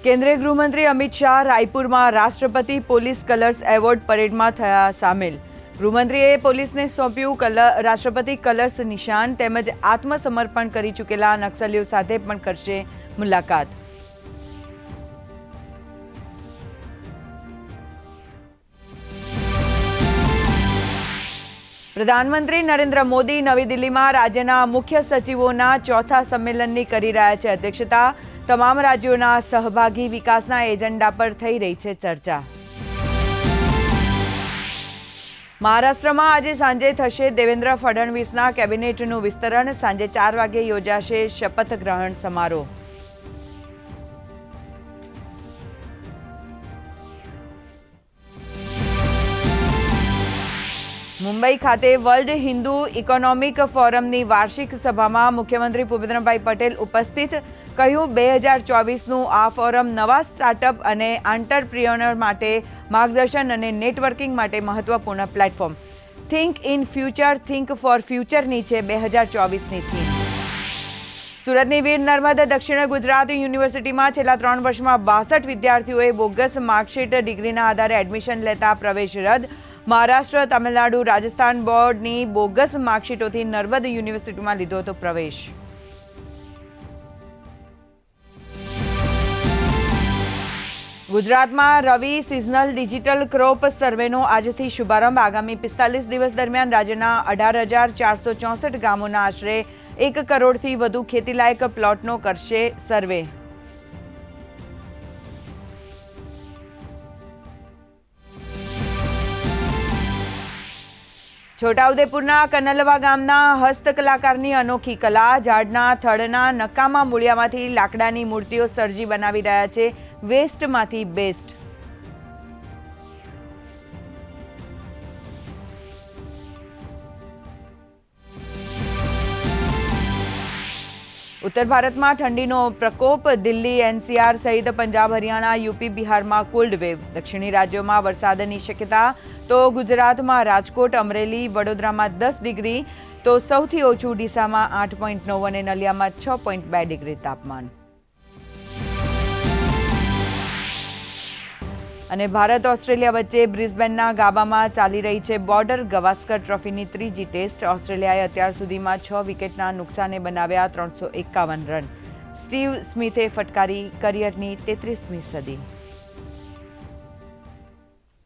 કેન્દ્રીય ગૃહમંત્રી અમિત શાહ રાયપુરમાં રાષ્ટ્રપતિ પોલીસ કલર્સ એવોર્ડ પરેડમાં થયા સામેલ। ગૃહમંત્રીએ પોલીસને સોંપ્યું રાષ્ટ્રપતિ કલર્સ નિશાન તેમજ આત્મસમર્પણ કરી ચૂકેલા નક્સલીઓ સાથે પણ કરશે મુલાકાત। પ્રધાનમંત્રી નરેન્દ્ર મોદી નવી દિલ્હીમાં રાજ્યના મુખ્ય સચિવોના ચોથા સંમેલનની કરી રહ્યા છે અધ્યક્ષતા। તમામ રાજ્યોના સહભાગી વિકાસના એજન્ડા પર થઈ રહી છે ચર્ચા। મહારાષ્ટ્રમાં આજે સાંજે થશે દેવેન્દ્ર ફડણવીસના કેબિનેટનું વિસ્તરણ। સાંજે 4 વાગે યોજાશે શપથ ગ્રહણ સમારોહ। મુંબઈ ખાતે વર્લ્ડ હિન્દુ ઇકોનોમિક ફોરમની વાર્ષિક સભામાં મુખ્યમંત્રી ભૂપેન્દ્રભાઈ પટેલ ઉપસ્થિત। કહ્યું 2024નું આ ફોરમ નવા સ્ટાર્ટઅપ અને આંટરપ્રિન્યોર માટે માર્ગદર્શન અને નેટવર્કિંગ માટે મહત્વપૂર્ણ platform. Think in future think for ફ્યુચરની છે 2024ની થીમ। સુરતની વીર નર્મદ દક્ષિણ ગુજરાત યુનિવર્સિટીમાં છેલ્લા 3 વર્ષમાં 62 વિદ્યાર્થીઓએ બોગસ માર્કશીટ ડિગ્રીના આધારે એડમિશન લેતા પ્રવેશ રદ। મહારાષ્ટ્ર, તમિલનાડુ, રાજસ્થાન બોર્ડની બોગસ માર્કશીટોથી નર્મદ યુનિવર્સિટીમાં લીધો હતો પ્રવેશ। ગુજરાતમાં રવિ સિઝનલ ડિજિટલ ક્રોપ સર્વેનો આજથી શુભારંભ। આગામી 45 દિવસ દરમિયાન રાજ્યના 18,464 ગામોના આશરે 1 કરોડથી વધુ ખેતીલાયક પ્લોટનો કરશે સર્વે। છોટાઉદેપુરના કનલવા ગામના હસ્તકલાકારની અનોખી કલા। ઝાડના થડના નકામા મૂળિયામાંથી લાકડાની મૂર્તિઓ સર્જી બનાવી રહ્યા છે વેસ્ટમાંથી બેસ્ટ। ઉત્તર ભારતમાં ઠંડીનો પ્રકોપ। દિલ્હી, એનસીઆર સહિત પંજાબ, હરિયાણા, યુપી, બિહારમાં કોલ્ડ વેવ। દક્ષિણી રાજ્યોમાં વરસાદની શક્યતા। તો ગુજરાતમાં રાજકોટ, અમરેલી, વડોદરામાં 10 ડિગ્રી તો સૌથી ઓછું ડીસામાં 8.9 અને નલિયામાં 6.2 ડિગ્રી તાપમાન। અને ભારત ઓસ્ટ્રેલિયા વચ્ચે બ્રિસ્બેનના ગાબામાં ચાલી રહી છે બોર્ડર ગવાસ્કર ટ્રોફીની ત્રીજી ટેસ્ટ। ઓસ્ટ્રેલિયાએ અત્યાર સુધીમાં 6 વિકેટના નુકસાને બનાવ્યા 351 રન। સ્ટીવ સ્મિથે ફટકારી કરિયરની 33મી સદી।